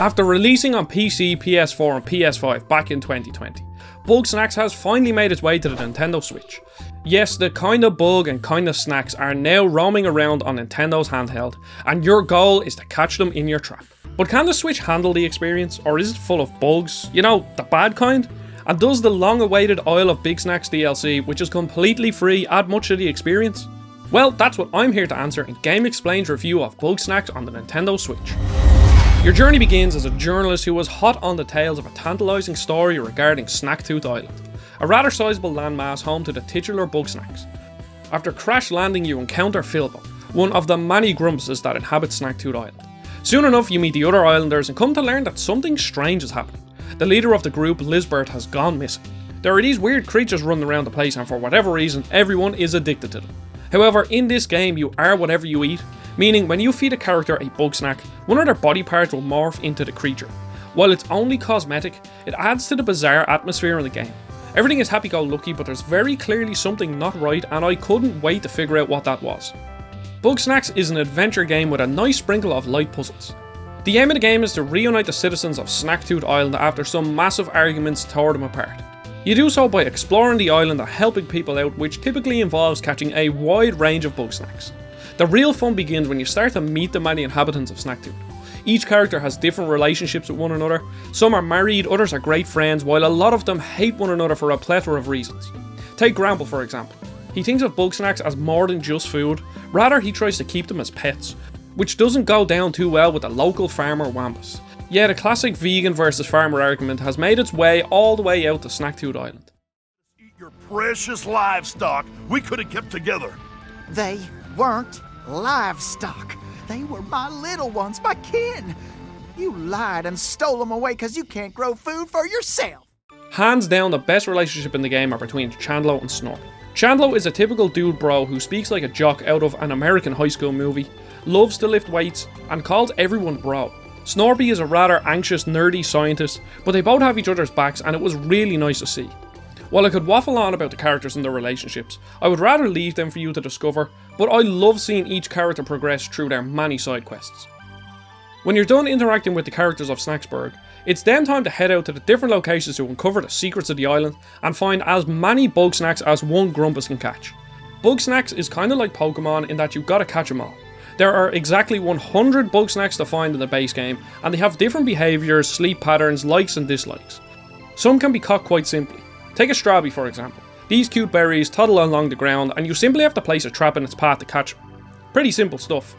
After releasing on PC, PS4 and PS5 back in 2020, Bugsnax has finally made its way to the Nintendo Switch. Yes, the kinda bug and kinda snacks are now roaming around on Nintendo's handheld, and your goal is to catch them in your trap. But can the Switch handle the experience, or is it full of bugs? You know, the bad kind? And does the long-awaited Isle of BIGsnax DLC, which is completely free, add much to the experience? Well, that's what I'm here to answer in GameXplain's review of Bugsnax on the Nintendo Switch. Your journey begins as a journalist who was hot on the tails of a tantalising story regarding Snacktooth Island, a rather sizable landmass home to the titular Bugsnax. After crash landing, you encounter Philbo, one of the many grumpuses that inhabit Snacktooth Island. Soon enough, you meet the other islanders and come to learn that something strange is happening. The leader of the group, Lizbert, has gone missing. There are these weird creatures running around the place, and for whatever reason, everyone is addicted to them. However, in this game, you are whatever you eat, meaning when you feed a character a bug snack, one of their body parts will morph into the creature. While it's only cosmetic, it adds to the bizarre atmosphere of the game. Everything is happy-go-lucky, but there's very clearly something not right, and I couldn't wait to figure out what that was. Bugsnax is an adventure game with a nice sprinkle of light puzzles. The aim of the game is to reunite the citizens of Snacktooth Island after some massive arguments tore them apart. You do so by exploring the island and helping people out, which typically involves catching a wide range of Bugsnax. The real fun begins when you start to meet the many inhabitants of Snacktooth. Each character has different relationships with one another. Some are married, others are great friends, while a lot of them hate one another for a plethora of reasons. Take Grample for example. He thinks of Bugsnax as more than just food, rather he tries to keep them as pets, which doesn't go down too well with the local farmer Wambus. Yet a classic vegan versus farmer argument has made its way all the way out to Snacktooth Island. Eat your precious livestock we could have kept together. They weren't livestock. They were my little ones, my kin. You lied and stole them away because you can't grow food for yourself. Hands down, the best relationship in the game are between Chandlo and Snorpy. Chandlo is a typical dude bro who speaks like a jock out of an American high school movie, loves to lift weights, and calls everyone bro. Snorpy is a rather anxious, nerdy scientist, but they both have each other's backs, and it was really nice to see. While I could waffle on about the characters and their relationships, I would rather leave them for you to discover, but I love seeing each character progress through their many side quests. When you're done interacting with the characters of Snacksburg, it's then time to head out to the different locations to uncover the secrets of the island and find as many Bugsnax as one Grumpus can catch. Bugsnax is kinda like Pokemon in that you've gotta catch them all. There are exactly 100 Bugsnax to find in the base game, and they have different behaviours, sleep patterns, likes and dislikes. Some can be caught quite simply. Take a Strabi for example. These cute berries toddle along the ground and you simply have to place a trap in its path to catch them. Pretty simple stuff.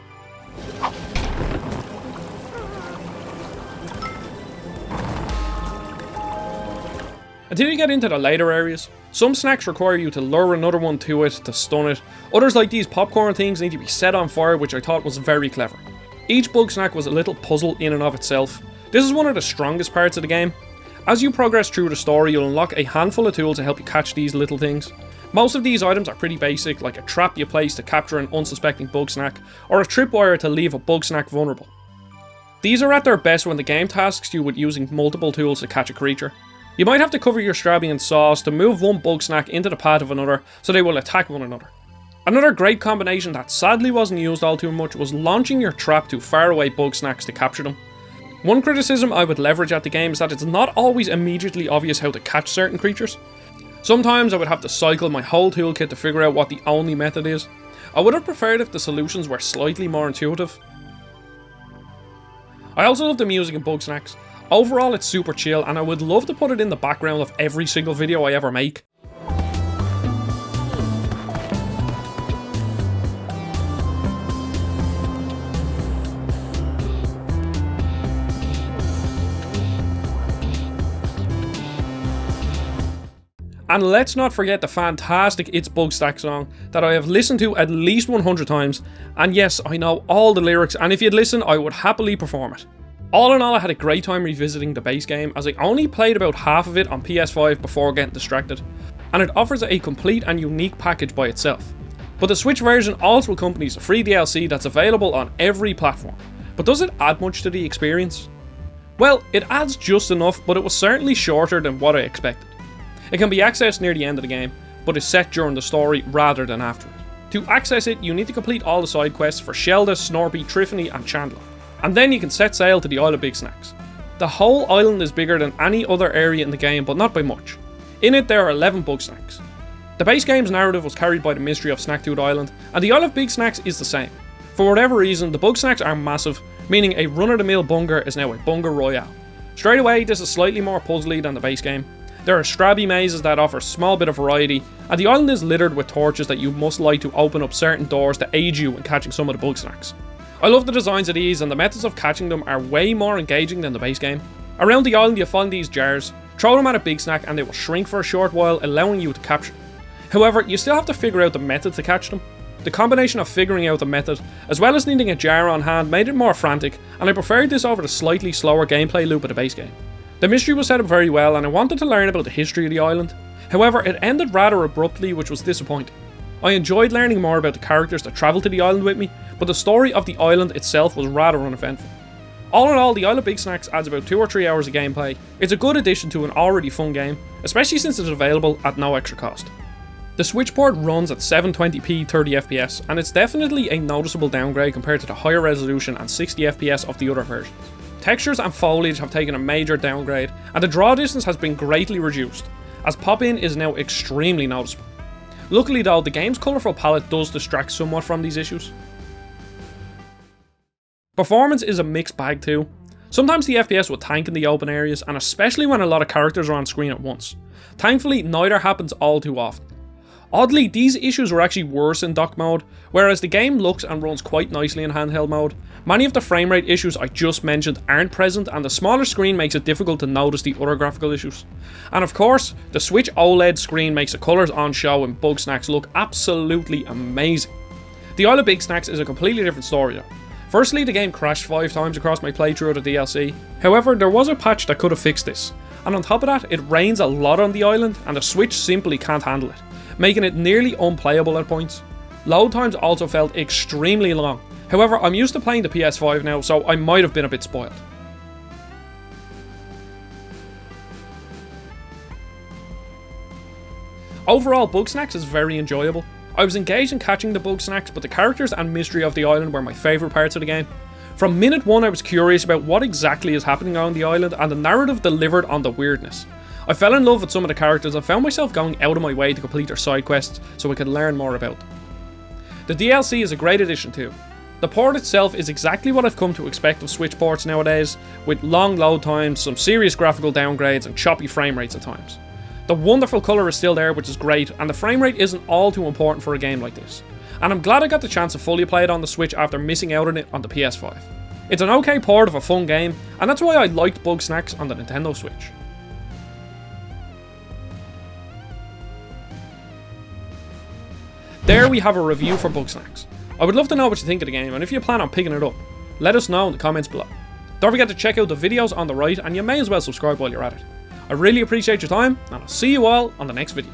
Until you get into the later areas, some snacks require you to lure another one to it to stun it. Others, like these popcorn things, need to be set on fire, which I thought was very clever. Each Bugsnax was a little puzzle in and of itself. This is one of the strongest parts of the game. As you progress through the story, you'll unlock a handful of tools to help you catch these little things. Most of these items are pretty basic, like a trap you place to capture an unsuspecting Bugsnax, or a tripwire to leave a Bugsnax vulnerable. These are at their best when the game tasks you with using multiple tools to catch a creature. You might have to cover your Strabi in sauce to move one Bugsnax into the path of another, so they will attack one another. Another great combination that sadly wasn't used all too much was launching your trap to faraway Bugsnax to capture them. One criticism I would leverage at the game is that it's not always immediately obvious how to catch certain creatures. Sometimes I would have to cycle my whole toolkit to figure out what the only method is. I would have preferred if the solutions were slightly more intuitive. I also love the music in Bugsnax. Overall it's super chill and I would love to put it in the background of every single video I ever make. And let's not forget the fantastic It's Bugsnax song that I have listened to at least 100 times, and yes, I know all the lyrics, and if you'd listen, I would happily perform it. All in all, I had a great time revisiting the base game, as I only played about half of it on PS5 before getting distracted, and it offers a complete and unique package by itself. But the Switch version also accompanies a free DLC that's available on every platform. But does it add much to the experience? Well, it adds just enough, but it was certainly shorter than what I expected. It can be accessed near the end of the game, but is set during the story rather than after it. To access it, you need to complete all the side quests for Shelda, Snorpy, Triffany and Chandler, and then you can set sail to the Isle of BIGsnax. The whole island is bigger than any other area in the game, but not by much. In it there are 11 Bugsnax. The base game's narrative was carried by the mystery of Snaktooth Island, and the Isle of BIGsnax is the same. For whatever reason, the Bugsnax are massive, meaning a run-of-the-mill bunger is now a bunger royale. Straight away, this is slightly more puzzly than the base game. There are strabby mazes that offer a small bit of variety, and the island is littered with torches that you must light to open up certain doors to aid you in catching some of the Bugsnax. I love the designs of these, and the methods of catching them are way more engaging than the base game. Around the island you'll find these jars, throw them at a Bugsnax and they will shrink for a short while, allowing you to capture them. However, you still have to figure out the method to catch them. The combination of figuring out the method, as well as needing a jar on hand, made it more frantic, and I preferred this over the slightly slower gameplay loop of the base game. The mystery was set up very well, and I wanted to learn about the history of the island. However, it ended rather abruptly, which was disappointing. I enjoyed learning more about the characters that travelled to the island with me, but the story of the island itself was rather uneventful. All in all, the Isle of BIGsnax adds about 2 or 3 hours of gameplay. It's a good addition to an already fun game, especially since it's available at no extra cost. The Switch port runs at 720p 30fps, and it's definitely a noticeable downgrade compared to the higher resolution and 60fps of the other versions. Textures and foliage have taken a major downgrade, and the draw distance has been greatly reduced, as pop-in is now extremely noticeable. Luckily though, the game's colourful palette does distract somewhat from these issues. Performance is a mixed bag too. Sometimes the FPS will tank in the open areas, and especially when a lot of characters are on screen at once. Thankfully, neither happens all too often. Oddly, these issues were actually worse in dock mode, whereas the game looks and runs quite nicely in handheld mode. Many of the frame rate issues I just mentioned aren't present, and the smaller screen makes it difficult to notice the other graphical issues. And of course, the Switch OLED screen makes the colours on show in Bugsnax look absolutely amazing. The Isle of BIGsnax is a completely different story though. Firstly, the game crashed 5 times across my playthrough of the DLC. However, there was a patch that could have fixed this. And on top of that, it rains a lot on the island, and the Switch simply can't handle it, making it nearly unplayable at points. Load times also felt extremely long. However, I'm used to playing the PS5 now, so I might have been a bit spoiled. Overall, Bugsnax is very enjoyable. I was engaged in catching the Bugsnax, but the characters and mystery of the island were my favourite parts of the game. From minute one I was curious about what exactly is happening on the island, and the narrative delivered on the weirdness. I fell in love with some of the characters and found myself going out of my way to complete their side quests so I could learn more about them. The DLC is a great addition too. The port itself is exactly what I've come to expect of Switch ports nowadays, with long load times, some serious graphical downgrades and choppy frame rates at times. The wonderful colour is still there, which is great, and the frame rate isn't all too important for a game like this. And I'm glad I got the chance to fully play it on the Switch after missing out on it on the PS5. It's an okay port of a fun game, and that's why I liked Bugsnax on the Nintendo Switch. There we have a review for Bugsnax. I would love to know what you think of the game, and if you plan on picking it up, let us know in the comments below. Don't forget to check out the videos on the right, and you may as well subscribe while you're at it. I really appreciate your time, and I'll see you all on the next video.